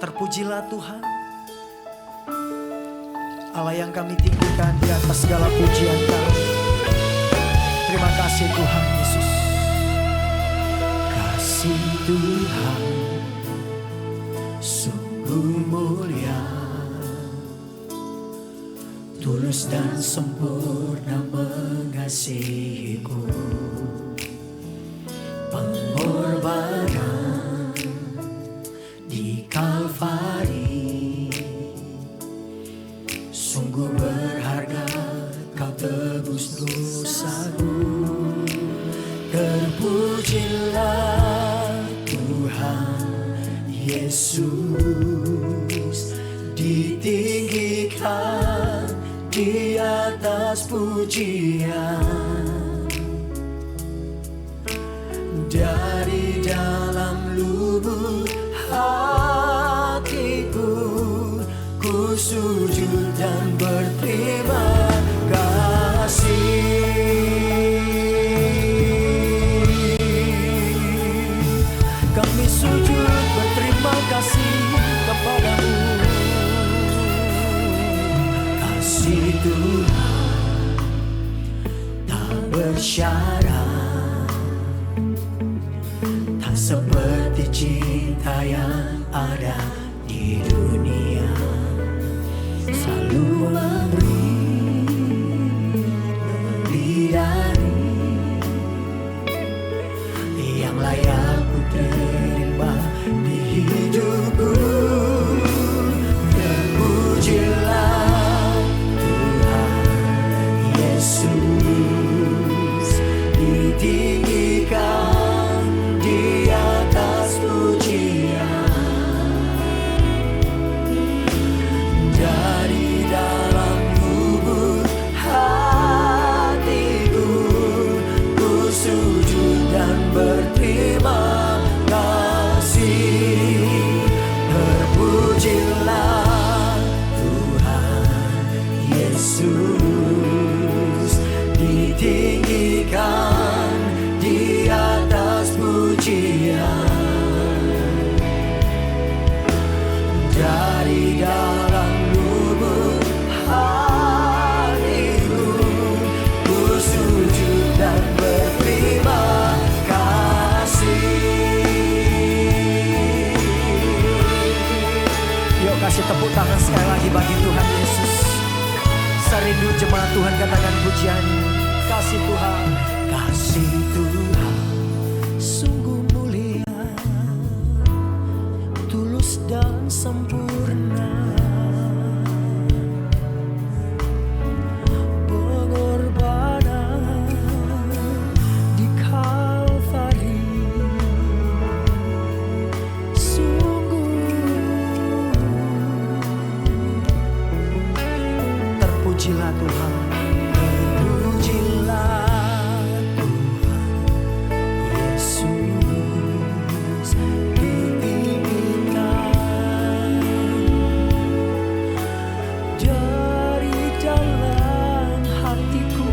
Terpujilah Tuhan, Allah yang kami tinggikan di atas segala pujian kami. Terima kasih Tuhan Yesus. Kasih Tuhan sungguh mulia, tulus dan sempurna mengasihiku. Pengorbanan di Kalvari sungguh berharga, kau tebus dosaku. Terpujilah Tuhan Yesus, ditinggikan di atas pujian. Dari dalam lubuk hatiku, ku sujud dan berterima kasih. Kami sujud berterima kasih kepadamu. Kasih Tuhan tak bersyarat, tak seperti cinta yang ada di dunia. Selalu memberi lebih dari yang layak ku terima di hidupku. Terpujilah Tuhan Yesus, ditinggikan di atas pujian. Dari dalam lubuk hatiku, ku sujud dan berterima kasih. Terpujilah Tuhan Yesus, ditinggikan di atas pujian. Dari dalam lubuk hatiku, ku sujud dan berterima kasih. Yuk kasih tepuk tangan sekali lagi bagi Tuhan Yesus. Serindu jemaat Tuhan katakan pujian. Kasih Tuhan, kasih Tuhan sungguh mulia, tulus dan sempurna. Pengorbanan di Kalvari sungguh. Terpujilah Tuhan, terpujilah Tuhan Yesus, ditinggikan dari dalam hatiku.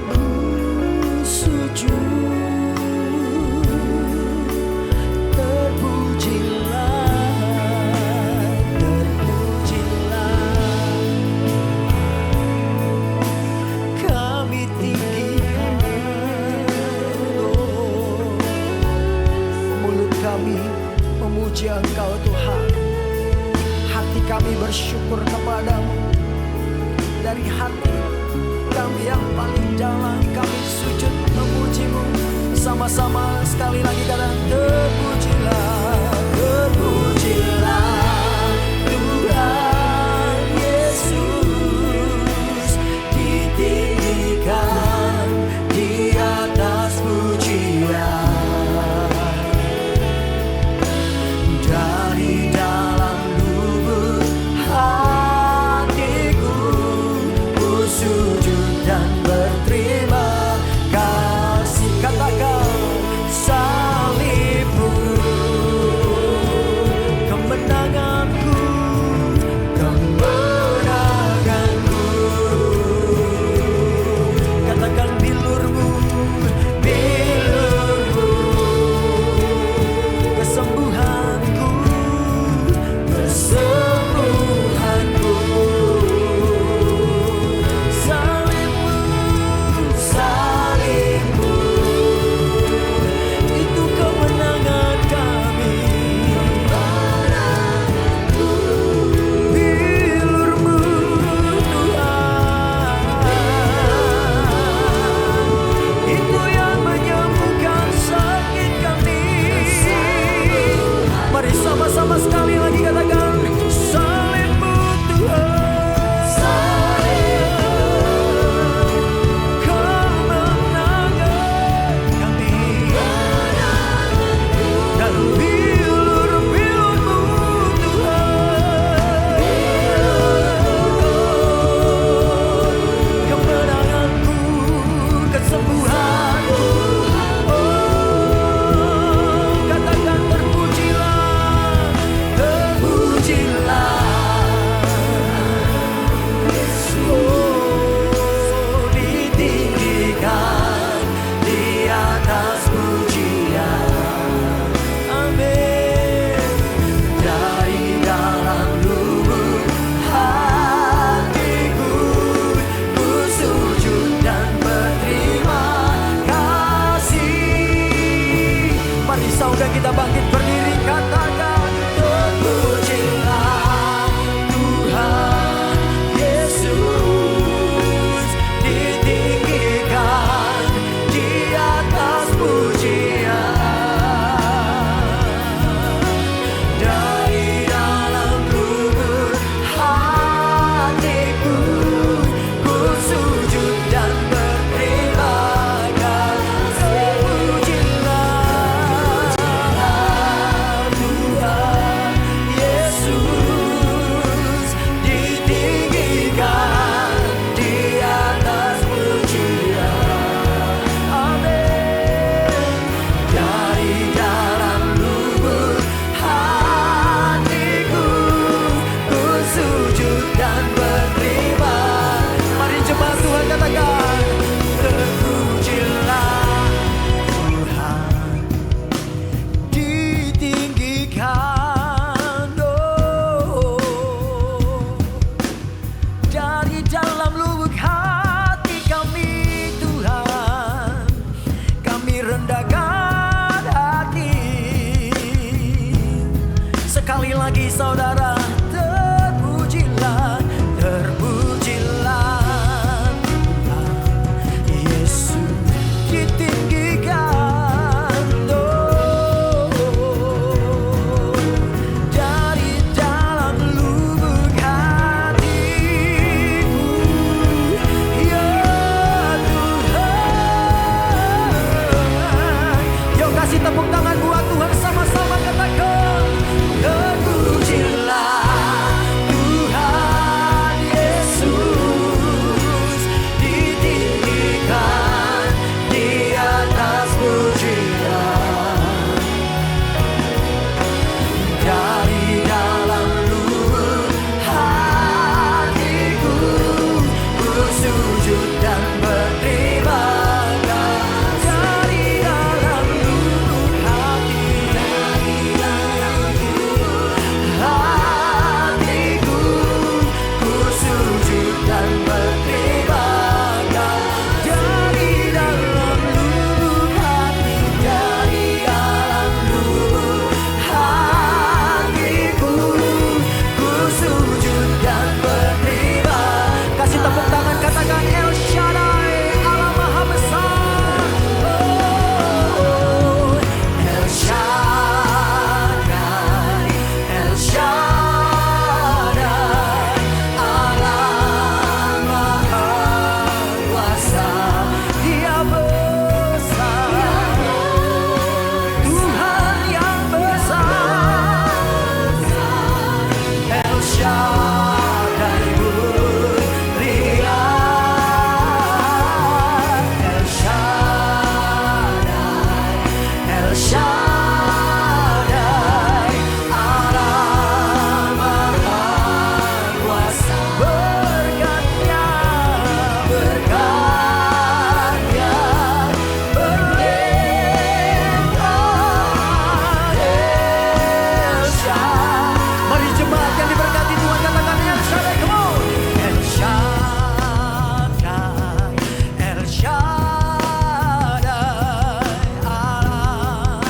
Ku sujud, terpujilah kami tinggikan. Oh, mulut kami memuji Engkau Tuhan, hati kami bersyukur kepadamu. Dari hati kami yang paling dalam, kami sujud memujimu. Sama-sama sekali lagi katakan terpujilah, terpujilah Tuhan Yesus, ditinggikan di atas pujian. Dari dalam lubuk hatiku, ku sujud dan berterima kasih. Katakan salibmu Maukah kita bangkit berdiri, katakan terpujilah Tuhan Yesus, ditinggikan di atas pujian. Dari dalam lubuk hatiku ku sujud dan berterima kasih. Terpujilah Tuhan Yesus, ditinggikan di atas pujian. Amin. Dari dalam lubuk hatiku ku sujud dan berterima. Mari jemaat Tuhan katakan terpujilah Tuhan, ditinggikan dari dalam lubuk hati kami Tuhan, kami rendahkan hati. Sekali lagi saudara, terpujilah, terpujilah Tuhan Yesus, ditinggikan dari dalam lubuk hatiku, ya Tuhan. Yuk kasih tepuk tangan buat Tuhan, sama-sama katakan terpujilah Tuhan Yesus, ditinggikan di atas pujian. Dari dalam lubuk hatiku ku sujud dan berterima kasih. Dari dalam lubuk hatiku ku sujud dan berterima kasih. Dari dalam lubuk hati, dari dalam lubuk hatiku ku sujud dan berterima. Kasih tepuk tangan, katakan El Shaddai, Allah Maha Besar. Oh, El Shaddai, El Shaddai, Allah Maha Kuasa. Dia besar, Tuhan yang besar. El Shaddai mulia, El Shaddai, El Shaddai, Allah Maha Kuasa. Berkatnya, berkatnya berlimpah. El Shaddai. Mari jemaat yang diberkati Tuhan katakan El Shaddai, come on. El Shaddai, El Shaddai, Allah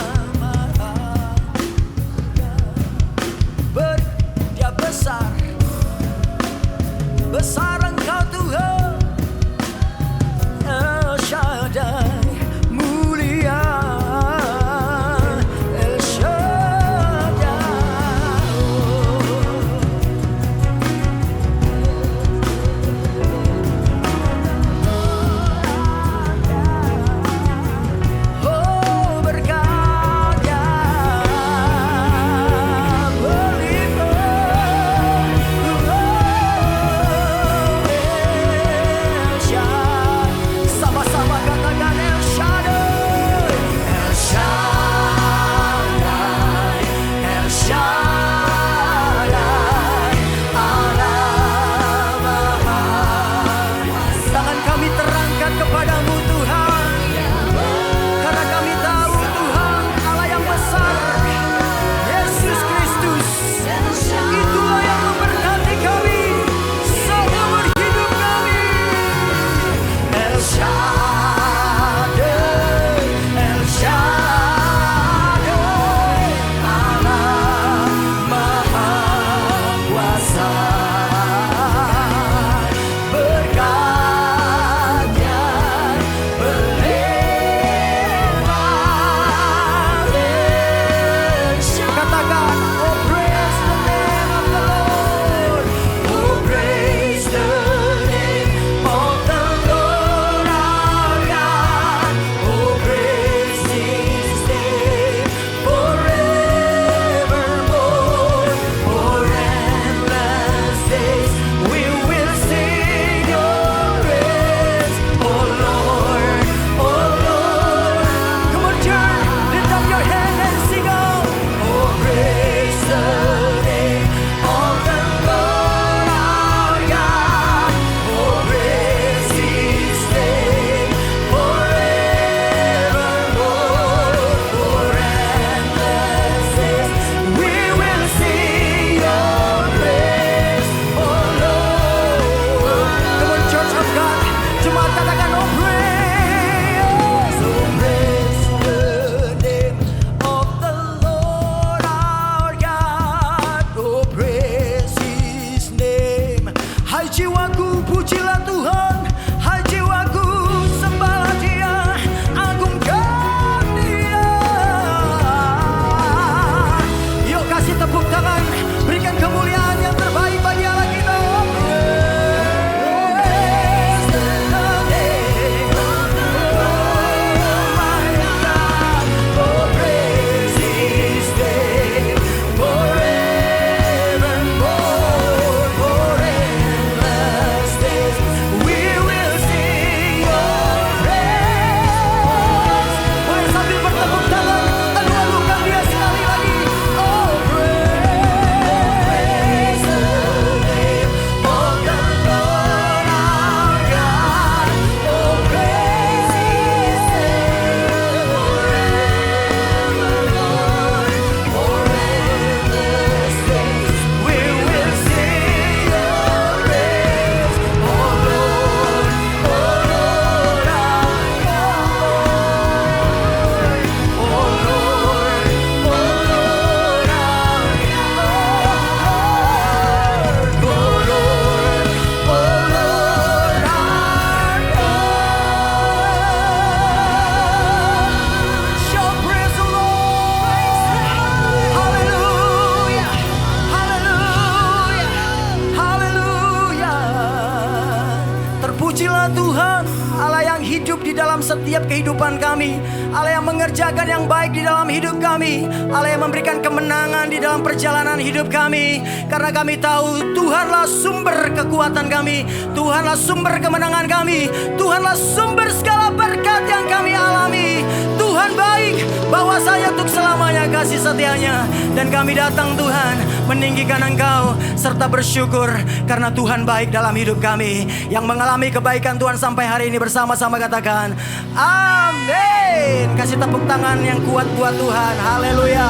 setiap kehidupan kami. Allah yang mengerjakan yang baik di dalam hidup kami. Allah yang memberikan kemenangan di dalam perjalanan hidup kami. Karena kami tahu Tuhanlah sumber kekuatan kami, Tuhanlah sumber kemenangan kami, Tuhanlah sumber segala berkat yang kami alami. Tuhan baik, bahwasanya untuk selamanya kasih setianya. Dan kami datang Tuhan meninggikan Engkau serta bersyukur karena Tuhan baik dalam hidup kami. Yang mengalami kebaikan Tuhan sampai hari ini bersama-sama katakan amin. Kasih tepuk tangan yang kuat buat Tuhan. Haleluya.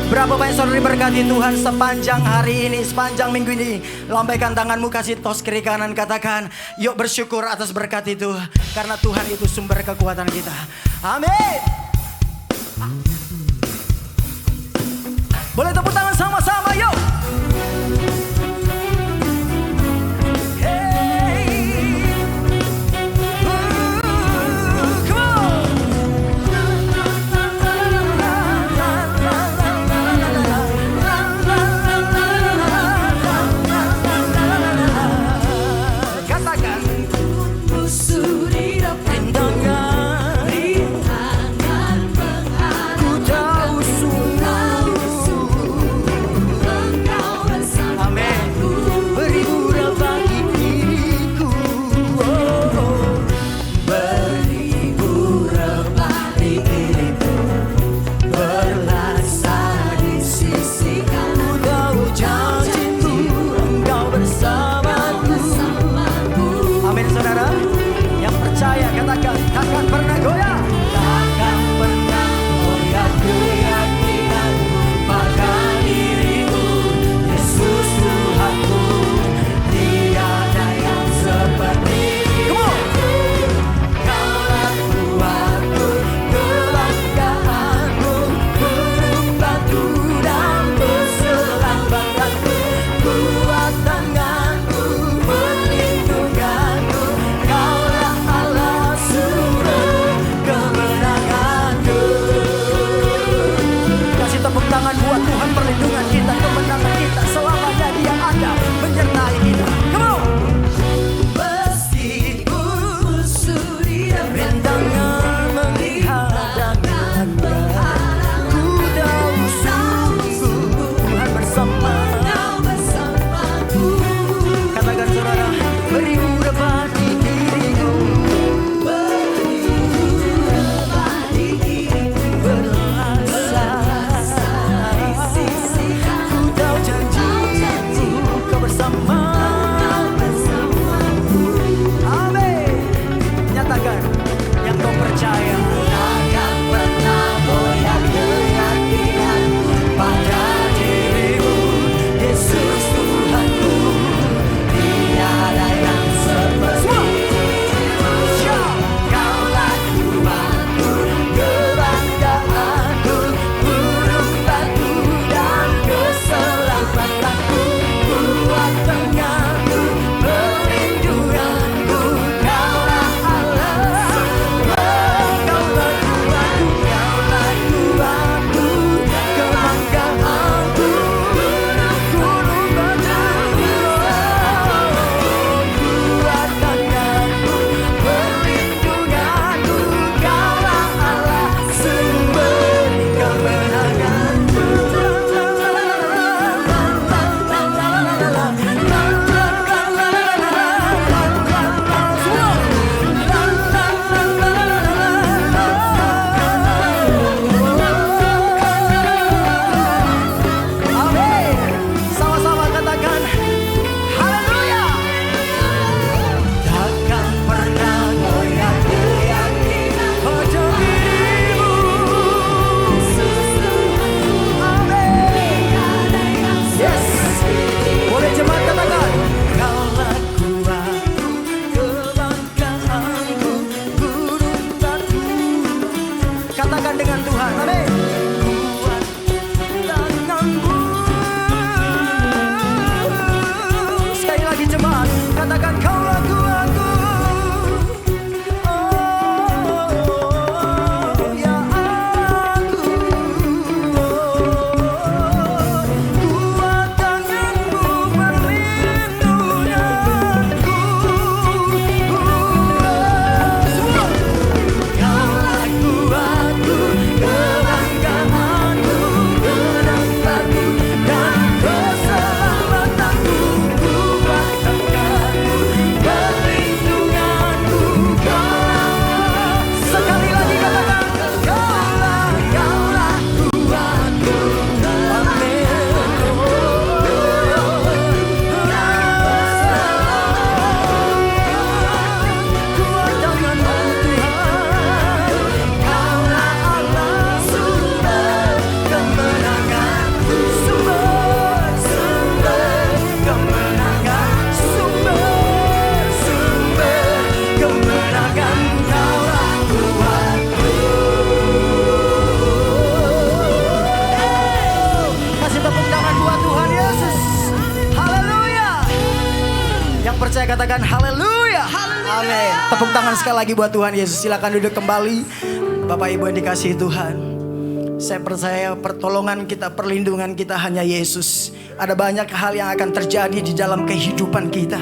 Berapa banyak saudara diberkati Tuhan sepanjang hari ini, sepanjang minggu ini. Lambaikan tanganmu, kasih tos kiri kanan, katakan yuk bersyukur atas berkat itu. Karena Tuhan itu sumber kekuatan kita. Amin. Boleh tepuk tangan sama-sama yuk. percaya katakan haleluya. Amin. Tepuk tangan sekali lagi buat Tuhan Yesus. Silakan duduk kembali. Bapak Ibu yang dikasihi Tuhan, saya percaya pertolongan kita, perlindungan kita hanya Yesus. Ada banyak hal yang akan terjadi di dalam kehidupan kita,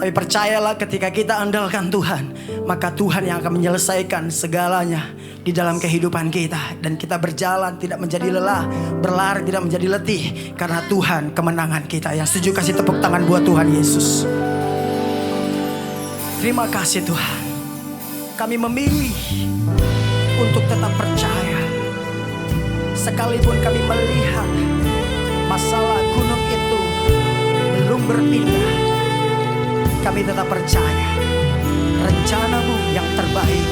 tapi percayalah ketika kita andalkan Tuhan, maka Tuhan yang akan menyelesaikan segalanya di dalam kehidupan kita. Dan kita berjalan tidak menjadi lelah, berlari tidak menjadi letih, karena Tuhan kemenangan kita. Yang setuju kasih tepuk tangan buat Tuhan Yesus. Terima kasih Tuhan. Kami memilih untuk tetap percaya. Sekalipun kami melihat masalah gunung itu belum berpindah, kami tetap percaya rencana-Mu yang terbaik.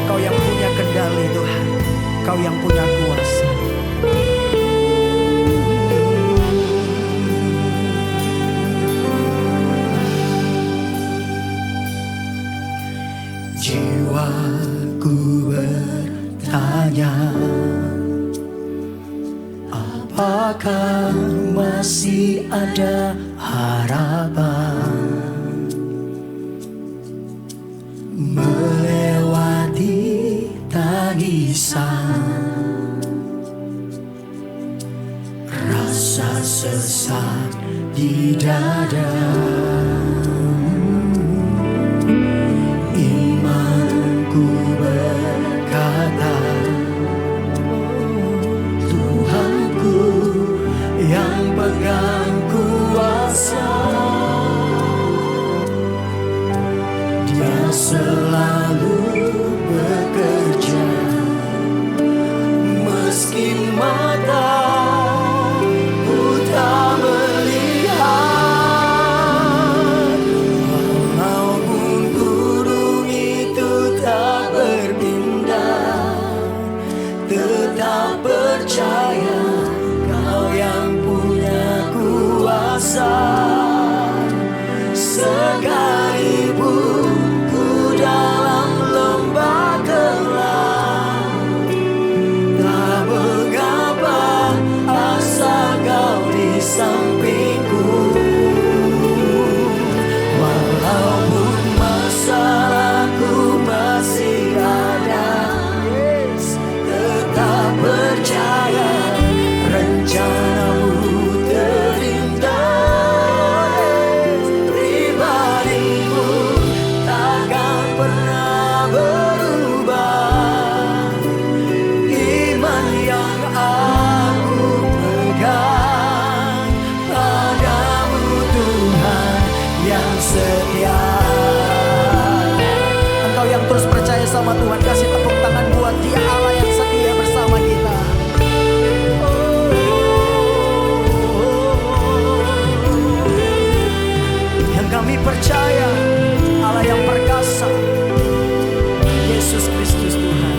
Kau yang punya kendali Tuhan, Kau yang punya kuasa. Jiwaku bertanya, apakah masih ada harapan melewati tangisan, rasa sesak di dada. Imanku berkata, Tuhanku yang pegang kuasa, Dia selalu bekerja meski mata ku tak melihat. Walaupun gunung itu tak berpindah, tetap percaya Kau yang punya kuasa. Sekalipun ku dalam lembah gelap, tak mengapa asal Kau di sampingku. Walaupun masalahku masih ada, tetap percaya rencana-Mu terindah. Pribadimu takkan pernah berubah. Iman yang aku pegang padamu Tuhan yang setia. Engkau yang terus percaya sama Tuhan, kasih tepuk tangan buat Dia, Allah yang setia bersama kita. Yang kami percaya Allah yang perkasa, Yesus Kristus Tuhan.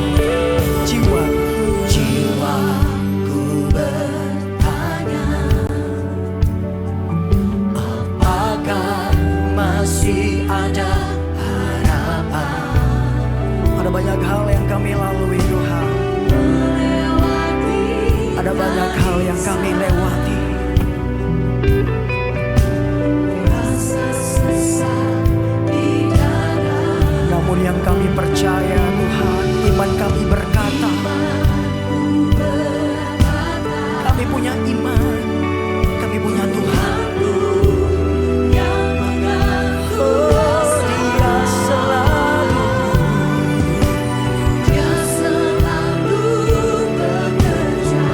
Jiwaku bertanya, apakah masih ada harapan? Ada banyak hal yang kami lalui Tuhan, ada banyak hal yang kami lewati. Namun yang kami percaya Tuhan, iman kami berkata, kami punya iman, kami punya Tuhan. Oh, Dia selalu bekerja.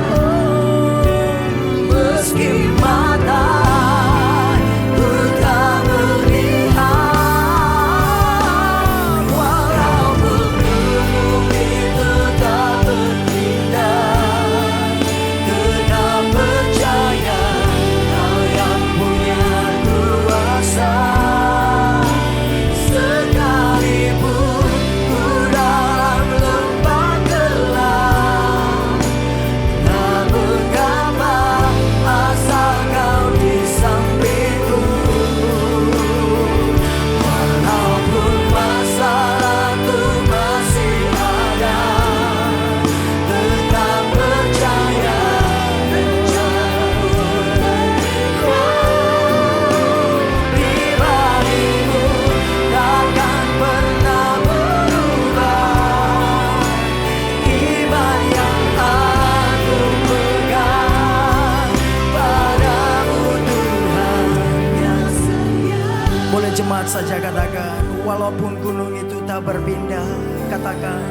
kuat saja katakan, walaupun gunung itu tak berpindah. Katakan,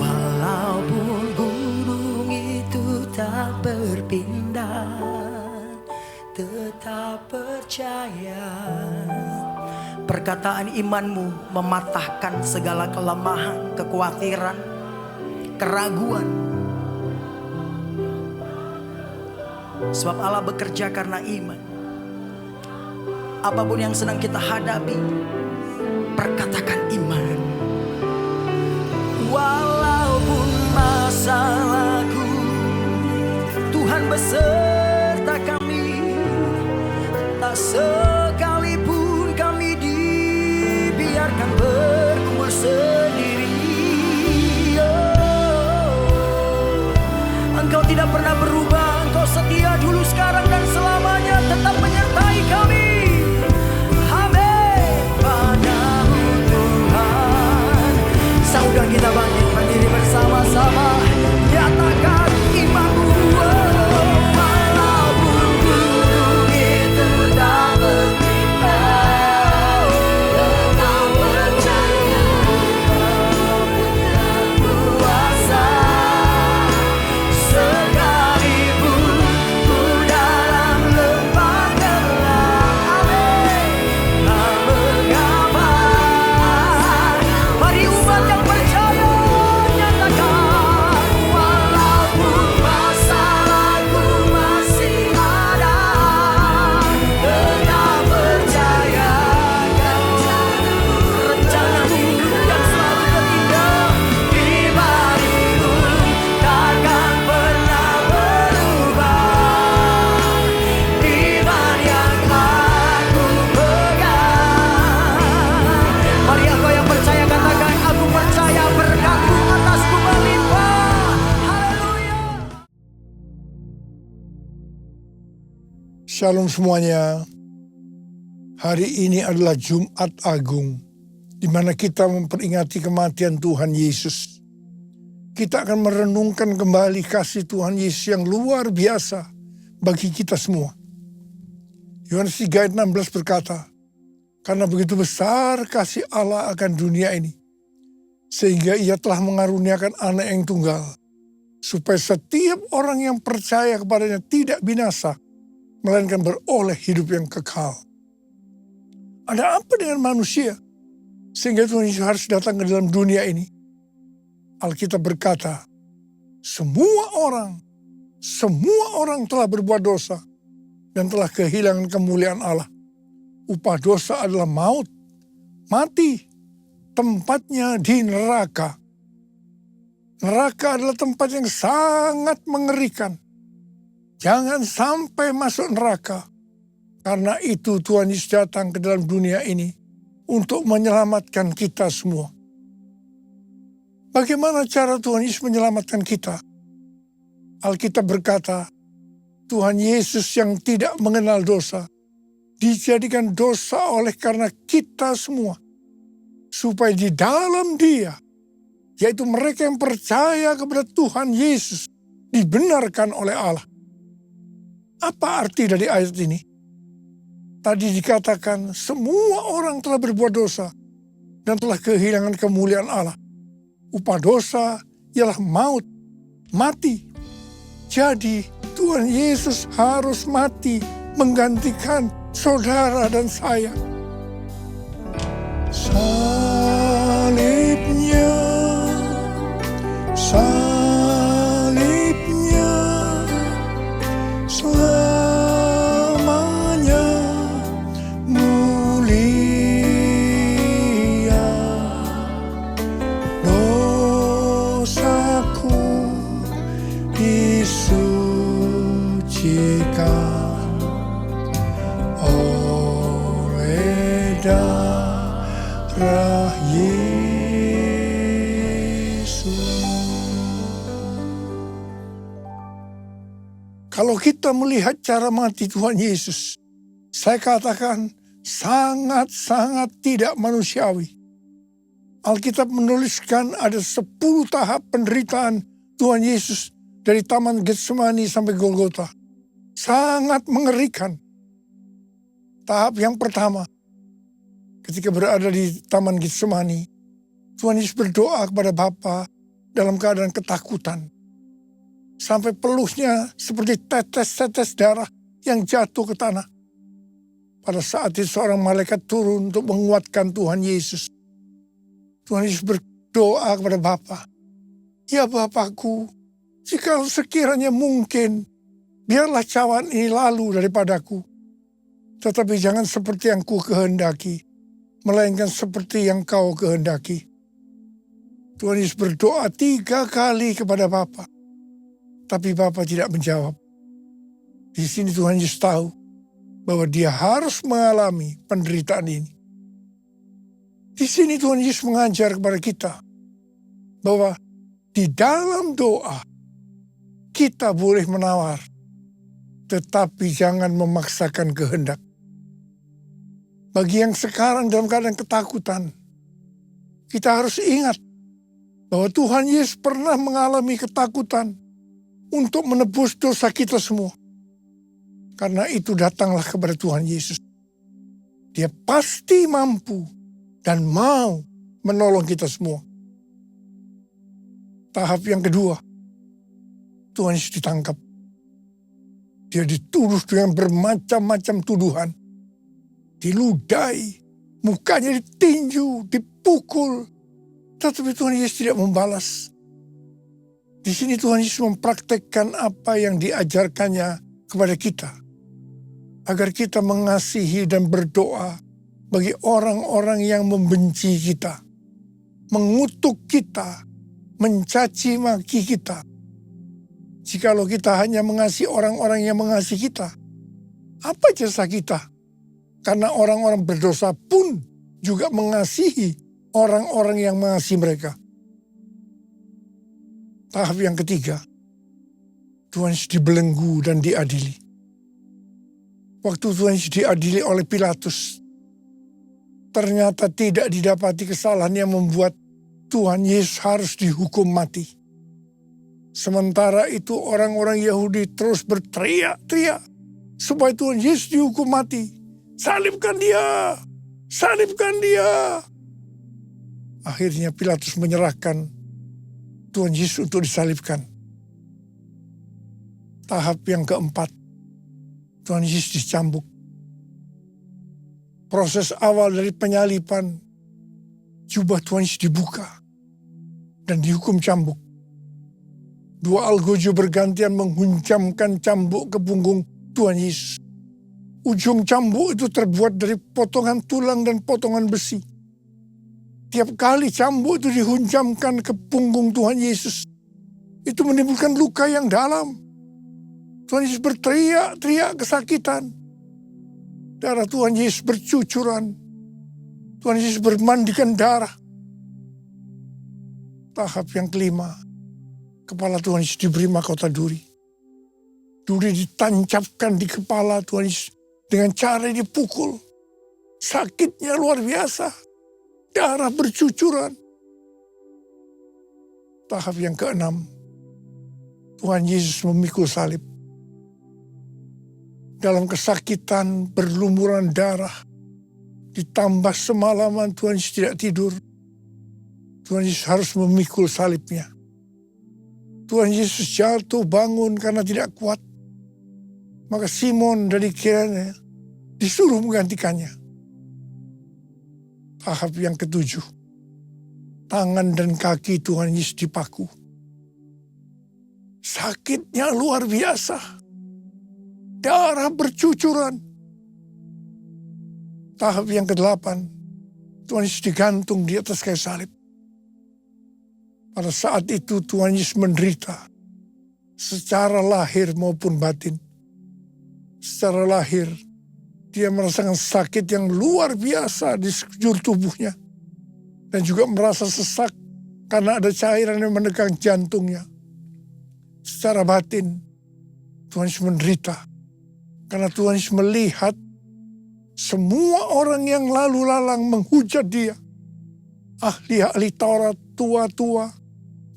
walaupun gunung itu tak berpindah, tetap percaya. Perkataan imanmu mematahkan segala kelemahan, kekhawatiran, keraguan. Sebab Allah bekerja karena iman. Apapun yang sedang kita hadapi, perkatakan iman. Walaupun masalahku, Tuhan beserta kami. Tak sekalipun kami dibiarkan berkumpul sendiri. Engkau tidak pernah berubah. Engkau setia dulu, sekarang, dan selamanya. Tetap menyertai kami. Amin. Padamu Tuhan. Saudara kita bangkit berdiri bersama-sama. Nyatakan imanmu. Walaupun gunung itu tak berpindah, tetap percaya Kau punya kuasa. Sekalipun ku dalam lembah gelap, amin, tak mengapa. Mari umat yang percaya nyatakan, walaupun masalahku masih ada, tetap percaya rencanamu yang selalu terindah di barimu takkan pernah berubah. Iman yang aku pegang. Mari aku yang percaya katakan, aku percaya berkat-Mu atasku melimpah. Haleluya. Shalom semuanya. Hari ini adalah Jumat Agung, di mana kita memperingati kematian Tuhan Yesus. Kita akan merenungkan kembali kasih Tuhan Yesus yang luar biasa bagi kita semua. Yohanes 3 ayat 16 berkata, karena begitu besar kasih Allah akan dunia ini, sehingga Ia telah mengaruniakan Anak yang tunggal, supaya setiap orang yang percaya kepadanya tidak binasa, melainkan beroleh hidup yang kekal. Ada apa dengan manusia sehingga Tuhan Yesus harus datang ke dalam dunia ini? Alkitab berkata, semua orang telah berbuat dosa dan telah kehilangan kemuliaan Allah. Upah dosa adalah maut, mati, tempatnya di neraka. Neraka adalah tempat yang sangat mengerikan. Jangan sampai masuk neraka. Karena itu Tuhan Yesus datang ke dalam dunia ini untuk menyelamatkan kita semua. Bagaimana cara Tuhan Yesus menyelamatkan kita? Alkitab berkata, Tuhan Yesus yang tidak mengenal dosa, dijadikan dosa oleh karena kita semua. Supaya di dalam Dia, yaitu mereka yang percaya kepada Tuhan Yesus, dibenarkan oleh Allah. Apa arti dari ayat ini? Tadi dikatakan semua orang telah berbuat dosa dan telah kehilangan kemuliaan Allah. Upah dosa ialah maut, mati. Jadi Tuhan Yesus harus mati menggantikan saudara dan saya. Salibnya, selamanya mulia. Dosaku disucikan oleh darah Yesus. Kalau kita melihat cara mati Tuhan Yesus, saya katakan sangat-sangat tidak manusiawi. Alkitab menuliskan ada 10 tahap penderitaan Tuhan Yesus dari Taman Getsemani sampai Golgota. Sangat mengerikan. Tahap yang pertama, ketika berada di Taman Getsemani, Tuhan Yesus berdoa kepada Bapa dalam keadaan ketakutan. Sampai peluhnya seperti tetes-tetes darah yang jatuh ke tanah. Pada saat itu seorang malaikat turun untuk menguatkan Tuhan Yesus. Tuhan Yesus berdoa kepada Bapa, "Ya Bapakku, jika sekiranya mungkin, biarlah cawan ini lalu daripadaku. Tetapi jangan seperti yang ku kehendaki, melainkan seperti yang kau kehendaki." Tuhan Yesus berdoa 3 kali kepada Bapa, tapi Bapa tidak menjawab. Di sini Tuhan Yesus tahu bahwa dia harus mengalami penderitaan ini. Di sini Tuhan Yesus mengajar kepada kita bahwa di dalam doa kita boleh menawar, tetapi jangan memaksakan kehendak. Bagi yang sekarang dalam keadaan ketakutan, kita harus ingat bahwa Tuhan Yesus pernah mengalami ketakutan untuk menebus dosa kita semua. Karena itu datanglah kepada Tuhan Yesus. Dia pasti mampu dan mau menolong kita semua. Tahap yang kedua, Tuhan Yesus ditangkap. Dia dituduh dengan bermacam-macam tuduhan. Diludahi, mukanya ditinju, dipukul. Tetapi Tuhan Yesus tidak membalas. Di sini Tuhan Yesus mempraktekkan apa yang diajarkannya kepada kita. Agar kita mengasihi dan berdoa bagi orang-orang yang membenci kita. Mengutuk kita, mencaci maki kita. Jikalau kita hanya mengasihi orang-orang yang mengasihi kita, apa jasa kita? Karena orang-orang berdosa pun juga mengasihi orang-orang yang mengasihi mereka. Tahap yang ketiga, Tuhan Yesus dibelenggu dan diadili. Waktu Tuhan Yesus diadili oleh Pilatus, ternyata tidak didapati kesalahan yang membuat Tuhan Yesus harus dihukum mati. Sementara itu orang-orang Yahudi terus berteriak-teriak supaya Tuhan Yesus dihukum mati. Salibkan dia! Salibkan dia! Akhirnya Pilatus menyerahkan Tuhan Yesus untuk disalibkan. Tahap yang keempat, Tuhan Yesus dicambuk. Proses awal dari penyaliban, jubah Tuhan Yesus dibuka dan dihukum cambuk. 2 algojo bergantian menghunjamkan cambuk ke punggung Tuhan Yesus. Ujung cambuk itu terbuat dari potongan tulang dan potongan besi. Tiap kali cambuk itu dihunjamkan ke punggung Tuhan Yesus, itu menimbulkan luka yang dalam. Tuhan Yesus berteriak-teriak kesakitan. Darah Tuhan Yesus bercucuran. Tuhan Yesus bermandikan darah. Tahap yang kelima, kepala Tuhan Yesus diberi mahkota duri. Duri ditancapkan di kepala Tuhan Yesus dengan cara dipukul. Sakitnya luar biasa. Darah bercucuran. Tahap yang keenam, Tuhan Yesus memikul salib. Dalam kesakitan, berlumuran darah, ditambah semalaman Tuhan Yesus tidak tidur. Tuhan Yesus harus memikul salibnya. Tuhan Yesus jatuh bangun karena tidak kuat. Maka Simon dari Kirene disuruh menggantikannya. Tahap yang ketujuh, tangan dan kaki Tuhan Yesus dipaku. Sakitnya luar biasa. Darah bercucuran. Tahap yang kedelapan, Tuhan Yesus digantung di atas kayu salib. Pada saat itu Tuhan Yesus menderita secara lahir maupun batin. Secara lahir, dia merasakan sakit yang luar biasa di sekujur tubuhnya. Dan juga merasa sesak karena ada cairan yang menegang jantungnya. Secara batin, Tuhan Yesus menderita. Karena Tuhan Yesus melihat semua orang yang lalu lalang menghujat dia. Ahli-ahli Taurat, tua-tua,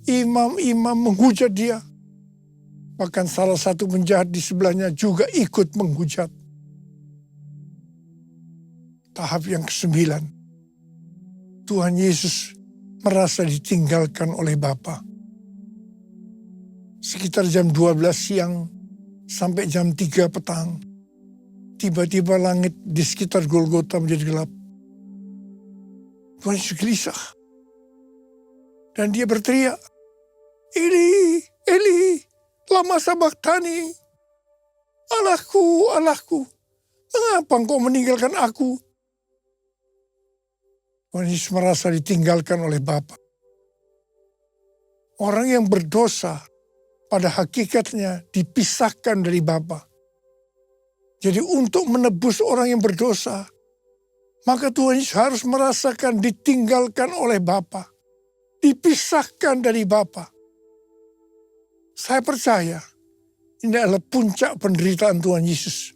imam-imam menghujat dia. Bahkan salah satu penjahat di sebelahnya juga ikut menghujat. Tahap yang ke-9. Tuhan Yesus merasa ditinggalkan oleh Bapa. Sekitar jam 12 siang sampai jam 3 petang, tiba-tiba langit di sekitar Golgota menjadi gelap. Tuhan Yesus gelisah. Dan dia berteriak, Eli, Eli, lama sabachthani. Allahku, Allahku, mengapa engkau meninggalkan aku? Tuhan Yesus merasa ditinggalkan oleh Bapa. Orang yang berdosa pada hakikatnya dipisahkan dari Bapa. Jadi untuk menebus orang yang berdosa, maka Tuhan Yesus harus merasakan ditinggalkan oleh Bapa. Dipisahkan dari Bapa. Saya percaya ini adalah puncak penderitaan Tuhan Yesus.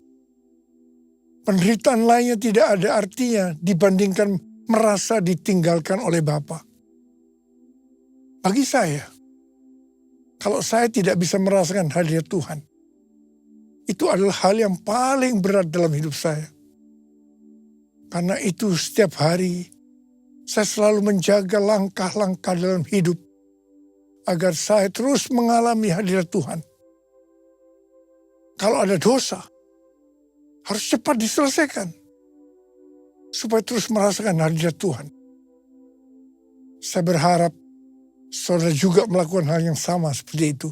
Penderitaan lainnya tidak ada artinya dibandingkan merasa ditinggalkan oleh Bapa. Bagi saya, kalau saya tidak bisa merasakan hadirat Tuhan, itu adalah hal yang paling berat dalam hidup saya. Karena itu setiap hari saya selalu menjaga langkah-langkah dalam hidup agar saya terus mengalami hadirat Tuhan. Kalau ada dosa, harus cepat diselesaikan supaya terus merasakan hadirat Tuhan. Saya berharap saudara juga melakukan hal yang sama seperti itu.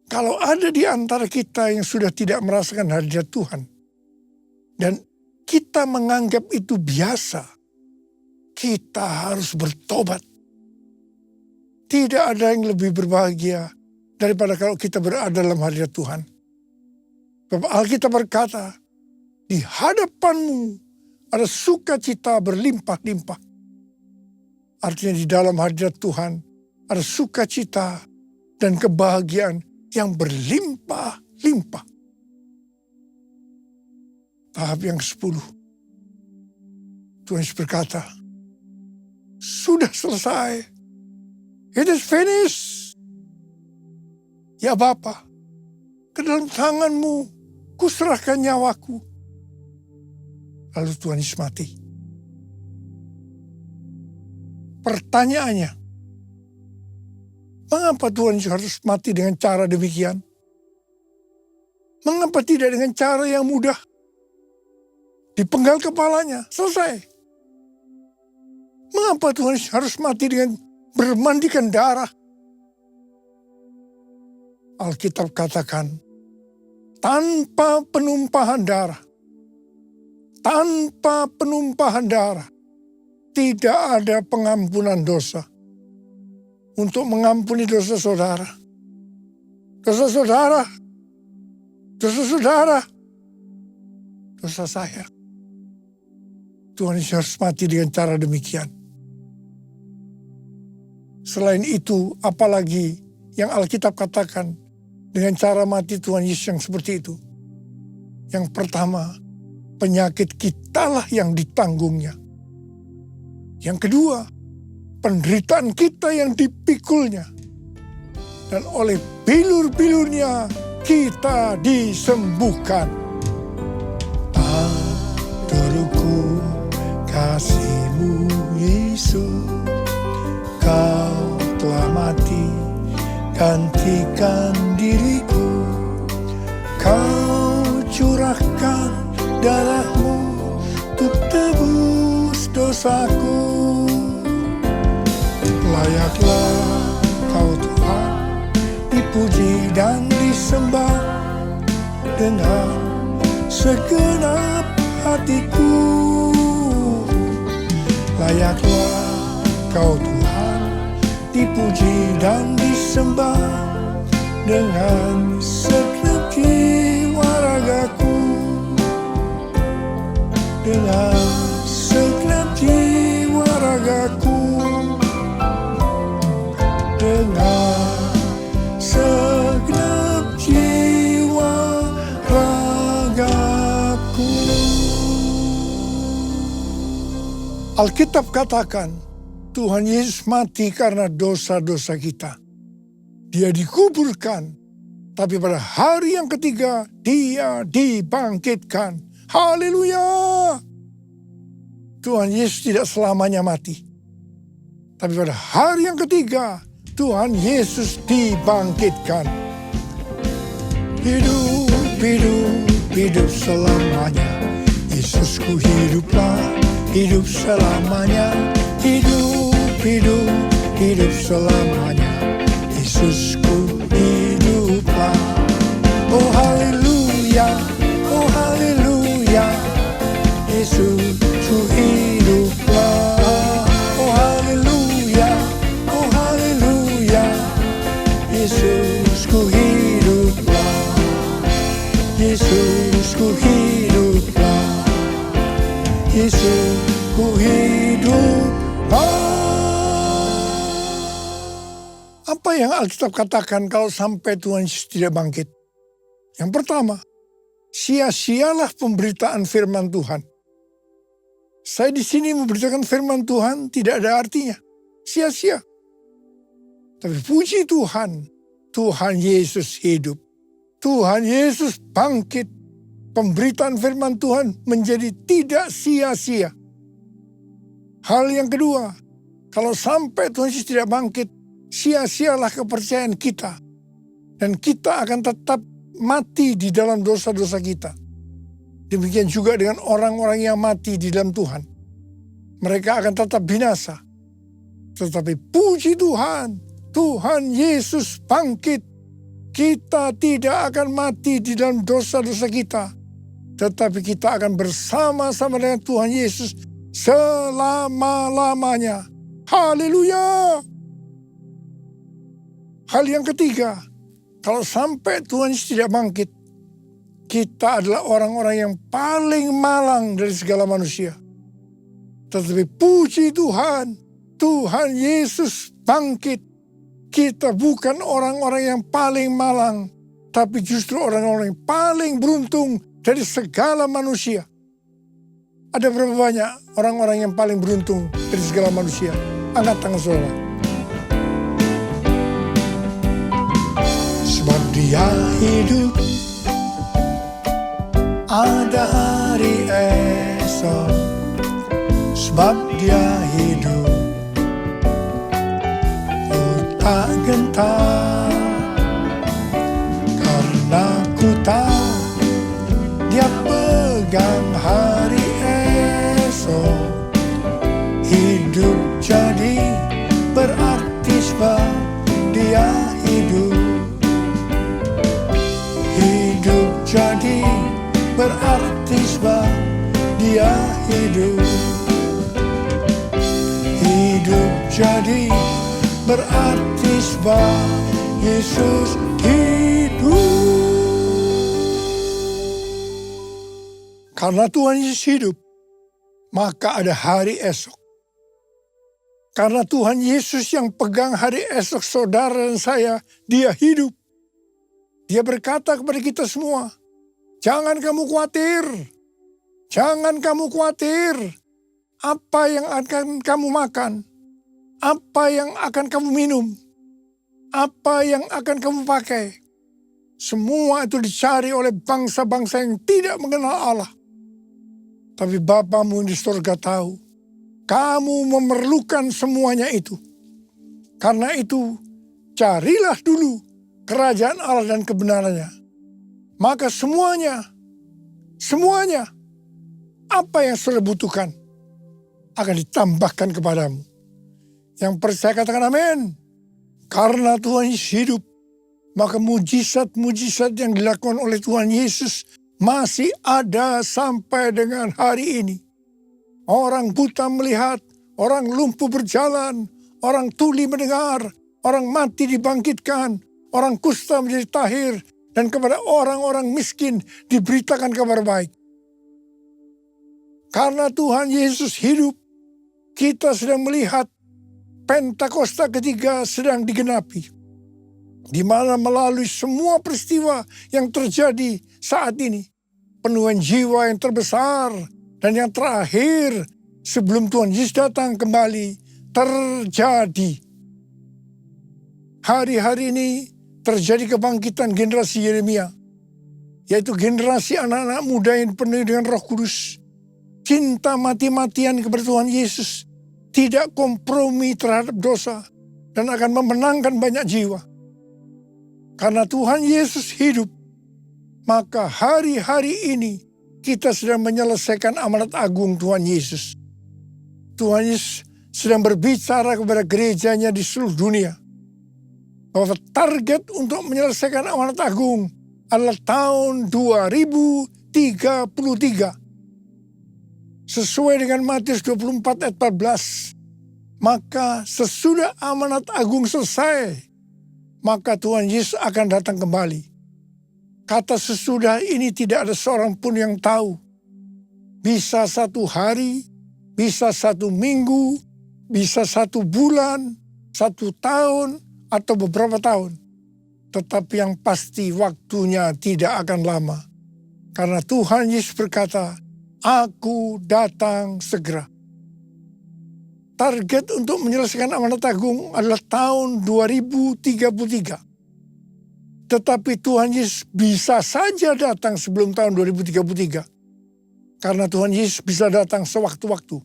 Kalau ada di antara kita yang sudah tidak merasakan hadirat Tuhan, dan kita menganggap itu biasa, kita harus bertobat. Tidak ada yang lebih berbahagia daripada kalau kita berada dalam hadirat Tuhan. Sebab Alkitab berkata, di hadapanmu ada sukacita berlimpah-limpah. Artinya di dalam hadirat Tuhan ada sukacita dan kebahagiaan yang berlimpah-limpah. Tahap yang ke-10. Tuhan Yesus berkata, sudah selesai. It is finished. Ya Bapa, ke dalam tanganmu kuserahkan nyawaku. Lalu Tuhan Yesus mati. Pertanyaannya, mengapa Tuhan Yesus harus mati dengan cara demikian? Mengapa tidak dengan cara yang mudah? Dipenggal kepalanya, selesai. Mengapa Tuhan Yesus harus mati dengan bermandikan darah? Alkitab katakan, tanpa penumpahan darah. Tanpa penumpahan darah, tidak ada pengampunan dosa. Untuk mengampuni dosa saudara. Dosa saudara. Dosa saudara. Dosa saya. Tuhan Yesus harus mati dengan cara demikian. Selain itu, apalagi yang Alkitab katakan dengan cara mati Tuhan Yesus yang seperti itu. Yang pertama, penyakit kitalah yang ditanggungnya. Yang kedua, penderitaan kita yang dipikulnya. Dan oleh bilur-bilurnya kita disembuhkan. Aturku kasih-Mu Yesus, Kau telah mati gantikan diriku. Kau curahkan darah-Mu untuk tebus dosaku. Layaklah Kau Tuhan dipuji dan disembah dengan segenap hatiku. Layaklah Kau Tuhan dipuji dan disembah dengan segenap jiwa ragaku. Dengan segenap jiwa ragaku. Dengan segenap jiwa ragaku. Alkitab katakan, Tuhan Yesus mati karena dosa-dosa kita. Dia dikuburkan, tapi pada hari yang ketiga, Dia dibangkitkan. Haleluya! Tuhan Yesus tidak selamanya mati. Tapi pada hari yang ketiga, Tuhan Yesus dibangkitkan. Hidup, hidup, hidup selamanya. Yesusku hiduplah, hidup selamanya. Hidup, hidup, hidup selamanya. Yesusku hiduplah. Oh haleluya, oh haleluya. Yesusku hiduplah. Oh haleluya, oh haleluya. Yesusku hiduplah. Yesusku hiduplah. Yesusku hiduplah. Apa yang Alkitab katakan kalau sampai Tuhan Yesus tidak bangkit? Yang pertama, sia-sialah pemberitaan firman Tuhan. Saya di sini memberitakan firman Tuhan tidak ada artinya. Sia-sia. Tapi puji Tuhan, Tuhan Yesus hidup. Tuhan Yesus bangkit. Pemberitaan firman Tuhan menjadi tidak sia-sia. Hal yang kedua, kalau sampai Tuhan Yesus tidak bangkit, sia-sialah kepercayaan kita. Dan kita akan tetap mati di dalam dosa-dosa kita. Demikian juga dengan orang-orang yang mati di dalam Tuhan. Mereka akan tetap binasa. Tetapi puji Tuhan, Tuhan Yesus bangkit. Kita tidak akan mati di dalam dosa-dosa kita. Tetapi kita akan bersama-sama dengan Tuhan Yesus selama-lamanya. Haleluya! Hal yang ketiga, kalau sampai Tuhan Yesus tidak bangkit, kita adalah orang-orang yang paling malang dari segala manusia. Tetapi puji Tuhan, Tuhan Yesus bangkit. Kita bukan orang-orang yang paling malang, tapi justru orang-orang yang paling beruntung dari segala manusia. Ada berapa banyak orang-orang yang paling beruntung dari segala manusia? Angkat tangan saudara. Sebab Dia hidup, ada hari esok. Sebab Dia hidup, ku tak gentar. Karena ku tahu Dia pegang hari esok. Hidup jadi berarti sebab Dia hidup. Hidup jadi berarti sebab Dia hidup. Hidup jadi berarti sebab Yesus hidup. Karena Tuhan Yesus hidup, maka ada hari esok. Karena Tuhan Yesus yang pegang hari esok saudara dan saya, Dia hidup. Dia berkata kepada kita semua, jangan kamu khawatir. Jangan kamu khawatir. Apa yang akan kamu makan? Apa yang akan kamu minum? Apa yang akan kamu pakai? Semua itu dicari oleh bangsa-bangsa yang tidak mengenal Allah. Tapi Bapamu di surga tahu, kamu memerlukan semuanya itu. Karena itu, carilah dulu kerajaan Allah dan kebenarannya. Maka semuanya, apa yang saudara butuhkan akan ditambahkan kepadamu. Yang percaya katakan amin. Karena Tuhan Yesus hidup, maka mujizat-mujizat yang dilakukan oleh Tuhan Yesus masih ada sampai dengan hari ini. Orang buta melihat, orang lumpuh berjalan, orang tuli mendengar, orang mati dibangkitkan, orang kusta menjadi tahir, dan kepada orang-orang miskin diberitakan kabar baik. Karena Tuhan Yesus hidup, kita sedang melihat Pentakosta ketiga sedang digenapi. Di mana melalui semua peristiwa yang terjadi saat ini, penuhan jiwa yang terbesar dan yang terakhir sebelum Tuhan Yesus datang kembali terjadi. Hari-hari ini terjadi kebangkitan generasi Yeremia, yaitu generasi anak-anak muda yang penuh dengan Roh Kudus, cinta mati-matian kepada Tuhan Yesus, tidak kompromi terhadap dosa, dan akan memenangkan banyak jiwa. Karena Tuhan Yesus hidup, maka hari-hari ini kita sedang menyelesaikan amanat agung Tuhan Yesus. Tuhan Yesus sedang berbicara kepada gerejanya di seluruh dunia, bahwa target untuk menyelesaikan amanat agung adalah tahun 2033. Sesuai dengan Matius 24 ayat 14. Maka sesudah amanat agung selesai, maka Tuhan Yesus akan datang kembali. Kata sesudah ini tidak ada seorang pun yang tahu. Bisa 1 hari, bisa 1 minggu, bisa 1 bulan, 1 tahun, atau beberapa tahun. Tetapi yang pasti waktunya tidak akan lama. Karena Tuhan Yesus berkata, Aku datang segera. Target untuk menyelesaikan amanat agung adalah tahun 2033. Tetapi Tuhan Yesus bisa saja datang sebelum tahun 2033. Karena Tuhan Yesus bisa datang sewaktu-waktu.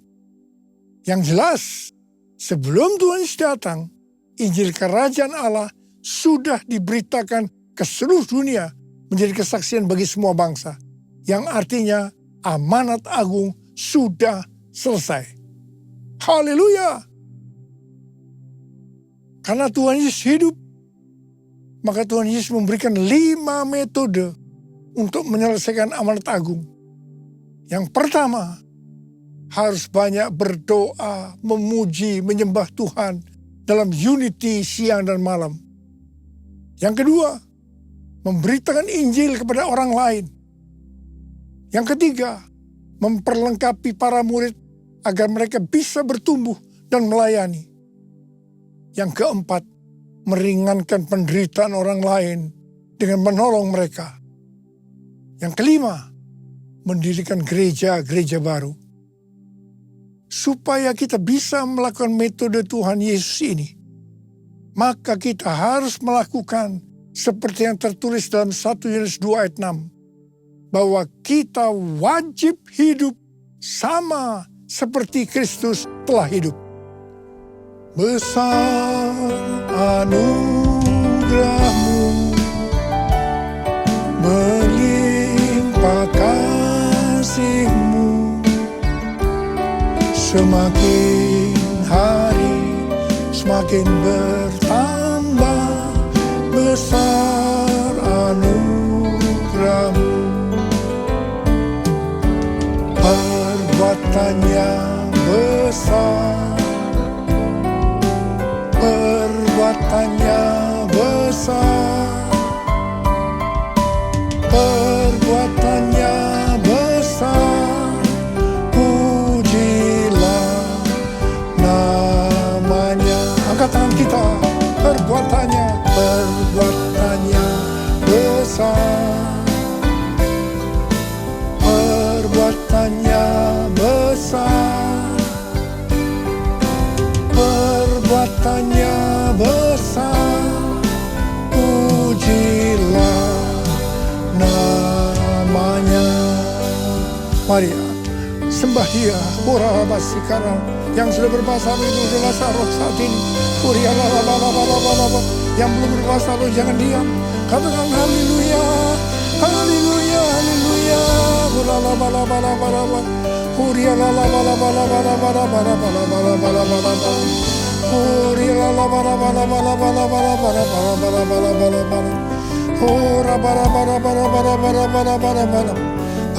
Yang jelas, sebelum Tuhan Yesus datang, Injil Kerajaan Allah sudah diberitakan ke seluruh dunia menjadi kesaksian bagi semua bangsa. Yang artinya amanat agung sudah selesai. Haleluya! Karena Tuhan Yesus hidup, maka Tuhan Yesus memberikan 5 metode untuk menyelesaikan amanat agung. Yang pertama, harus banyak berdoa, memuji, menyembah Tuhan dalam unity siang dan malam. Yang kedua, memberitakan Injil kepada orang lain. Yang ketiga, memperlengkapi para murid agar mereka bisa bertumbuh dan melayani. Yang keempat, meringankan penderitaan orang lain dengan menolong mereka. Yang kelima, mendirikan gereja-gereja baru. Supaya kita bisa melakukan metode Tuhan Yesus ini, maka kita harus melakukan seperti yang tertulis dalam 1 Yohanes 2 ayat 6. Bahwa kita wajib hidup sama seperti Kristus telah hidup. Besar anugerah-Mu, melimpah kasih-Mu, semakin hari semakin bertambah. Besar anugerah-Mu, perbuatannya besar, perbuatannya besar, perbuatannya besar, pujilah namanya. Angkat tangan kita, perbuatannya, perbuatannya besar, perbuatannya besar, perbuatannya besar, pujilah namanya. Mari sembah Dia, Pura Basikara, yang sudah berbahasa roh itu berbahasa roh saat ini. Yang belum berbahasa roh jangan diam, katakan haleluya, haleluya, haleluya.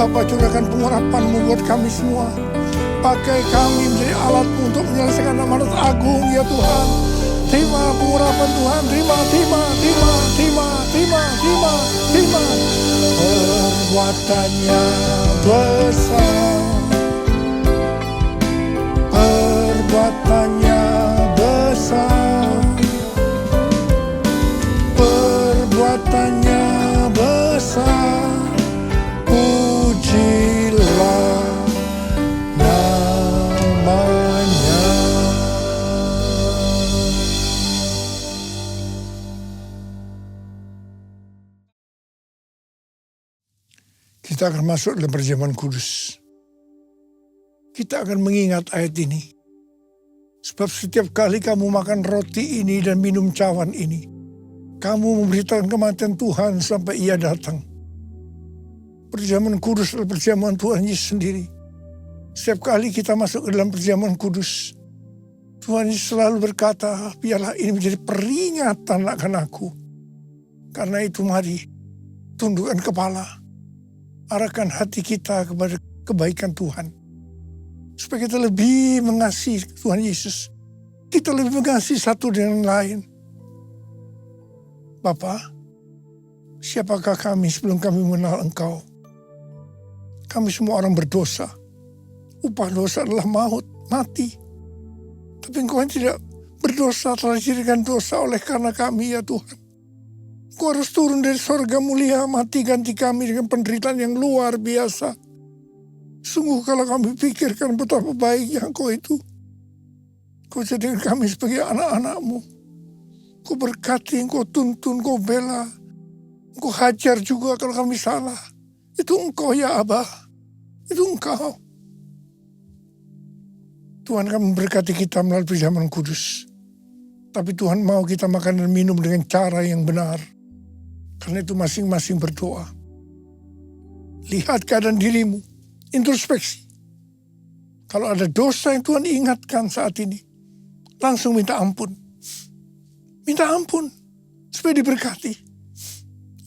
Bapa, curahkan pengurapan-Mu buat kami semua. Pakai kami menjadi alat-Mu untuk menyelesaikan amanat agung ya Tuhan. Terima pengurapan Tuhan, terima. Perbuatannya besar, perbuatannya besar, perbuatannya besar, pujilah namanya. Kita akan masuk dalam perjamuan kudus. kita akan mengingat ayat ini. Sebab setiap kali kamu makan roti ini dan minum cawan ini, kamu memberitakan kematian Tuhan sampai Ia datang. Perjamuan kudus adalah perjamuan Tuhan Yesus sendiri. Setiap kali kita masuk ke dalam perjamuan kudus, Tuhan Yesus selalu berkata, biarlah ini menjadi peringatan akan aku. Karena itu mari, tundukkan kepala, arahkan hati kita kepada kebaikan Tuhan. Supaya kita lebih mengasihi Tuhan Yesus. Kita lebih mengasihi satu dengan lain. Bapa, siapakah kami sebelum kami mengenal Engkau? Kami semua orang berdosa. Upah dosa adalah maut, mati. Tapi Engkau yang tidak berdosa telah dijadikan dosa oleh karena kami ya Tuhan. Engkau harus turun dari sorga mulia, mati ganti kami dengan penderitaan yang luar biasa. Sungguh kalau kami pikirkan betapa baiknya Engkau itu. Engkau jadikan kami sebagai anak-anak-Mu. Engkau berkati, Engkau tuntun, Engkau bela. Engkau hajar juga kalau kami salah. Itu Engkau ya Abah. Itu Engkau. Tuhan akan memberkati kita melalui perjamuan kudus. Tapi Tuhan mau kita makan dan minum dengan cara yang benar. Karena itu masing-masing berdoa. Lihat keadaan dirimu. Introspeksi. Kalau ada dosa yang Tuhan ingatkan saat ini, langsung minta ampun. Minta ampun supaya diberkati.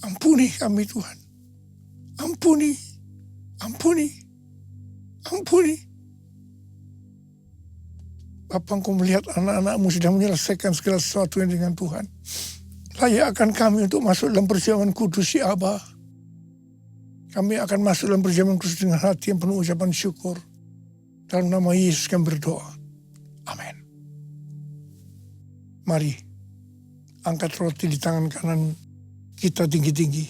Ampuni kami Tuhan. Ampuni. Ampuni. Ampuni. Bapa, Engkau melihat anak-anak-Mu sedang menyelesaikan segala sesuatu yang dengan Tuhan. Layakkan kami untuk masuk dalam perjamuan kudus ya Abah. Kami akan masuk dalam perjamuan kudus dengan hati yang penuh ucapan syukur. Dalam nama Yesus kami berdoa. Amin. Mari, angkat roti di tangan kanan kita tinggi-tinggi.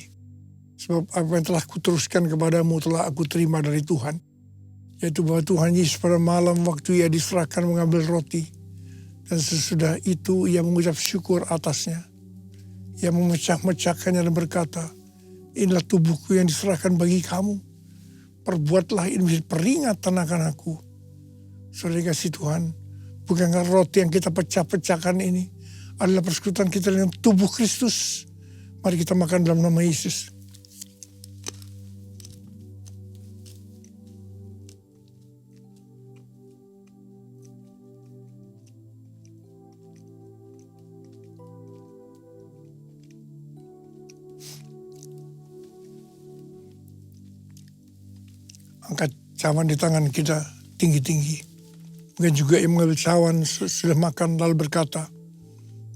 Sebab apa yang telah kuteruskan kepadamu telah aku terima dari Tuhan. Yaitu bahwa Tuhan Yesus pada malam waktu Ia diserahkan mengambil roti. Dan sesudah itu Ia mengucap syukur atasnya. Ia memecah-mecahkannya dan berkata, inilah tubuhku yang diserahkan bagi kamu. Perbuatlah ini menjadi peringatan akan aku. Saudara kasih Tuhan, bukankah roti yang kita pecah-pecahkan ini adalah persekutuan kita dengan tubuh Kristus. Mari kita makan dalam nama Yesus. Angkat cawan di tangan kita tinggi-tinggi. Mungkin juga yang mengambil cawan sudah makan lalu berkata,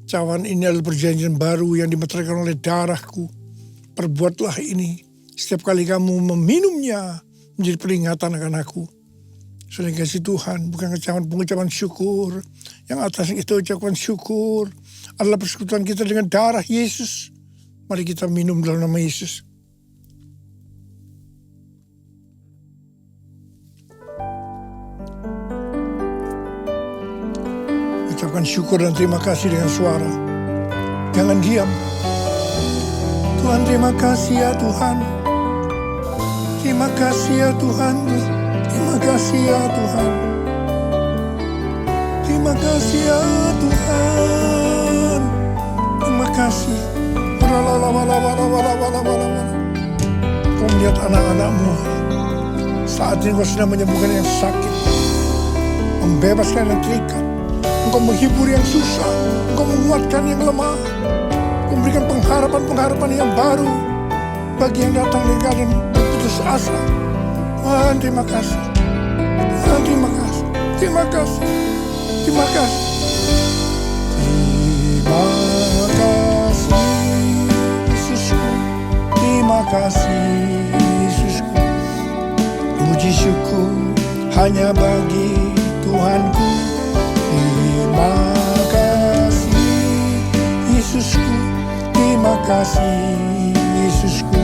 cawan ini adalah perjanjian baru yang dimeteraikan oleh darahku. Perbuatlah ini setiap kali kamu meminumnya menjadi peringatan akan aku. Sudah kasih Tuhan, bukan cawan pengucapan syukur. Yang atasnya kita ucapkan syukur adalah persekutuan kita dengan darah Yesus. Mari kita minum dalam nama Yesus. Ucapkan syukur dan terima kasih dengan suara. Jangan diam. Tuhan, terima kasih ya Tuhan. Terima kasih ya Tuhan. Terima kasih ya Tuhan. Terima kasih ya Tuhan. Terima kasih. Kau melihat anak-anak-Mu. Saat ini Kau sedang menyembuhkan yang sakit. Membebaskan yang terikat. Engkau menghibur yang susah, Engkau menguatkan yang lemah, Engkau memberikan pengharapan-pengharapan yang baru bagi yang datang dengan keadaan berputus asa. Tuhan, terima kasih. Tuhan, terima kasih. Terima kasih. Terima kasih. Terima kasih Yesusku. Terima kasih Yesusku. Puji syukur hanya bagi Tuhanku. Terima kasih Yesusku, terima kasih Yesusku.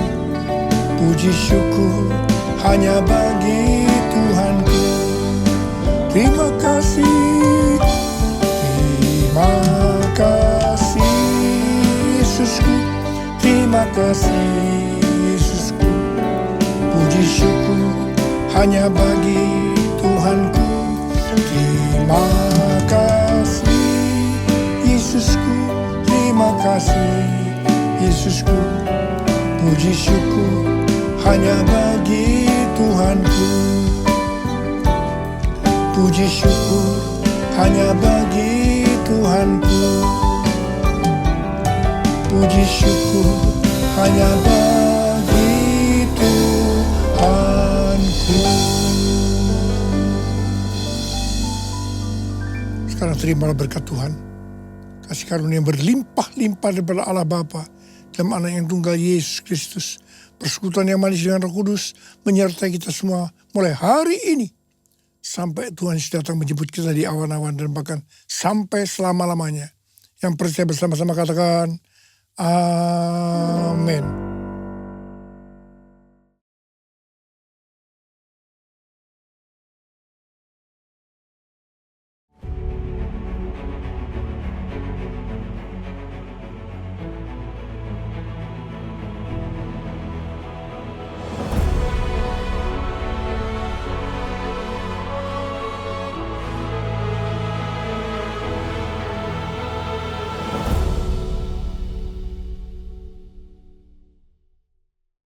Puji syukur hanya bagi Tuhanku. Terima kasih, terima kasih Yesusku, terima kasih Yesusku. Puji syukur hanya bagi Tuhan. Tuhanku. Terima kasih Yesusku, terima kasih Yesusku. Puji syukur hanya bagi Tuhanku. Puji syukur hanya bagi Tuhanku. Puji syukur hanya bagi Tuhanku. Sekarang terimalah berkat Tuhan. Kasih karunia berlimpah-limpah daripada Allah Bapa dalam anak yang tunggal Yesus Kristus. Persekutuan yang manis dengan Roh Kudus menyertai kita semua mulai hari ini sampai Tuhan Yesus datang menjemput kita di awan-awan dan bahkan sampai selama-lamanya. Yang percaya bersama-sama katakan amin.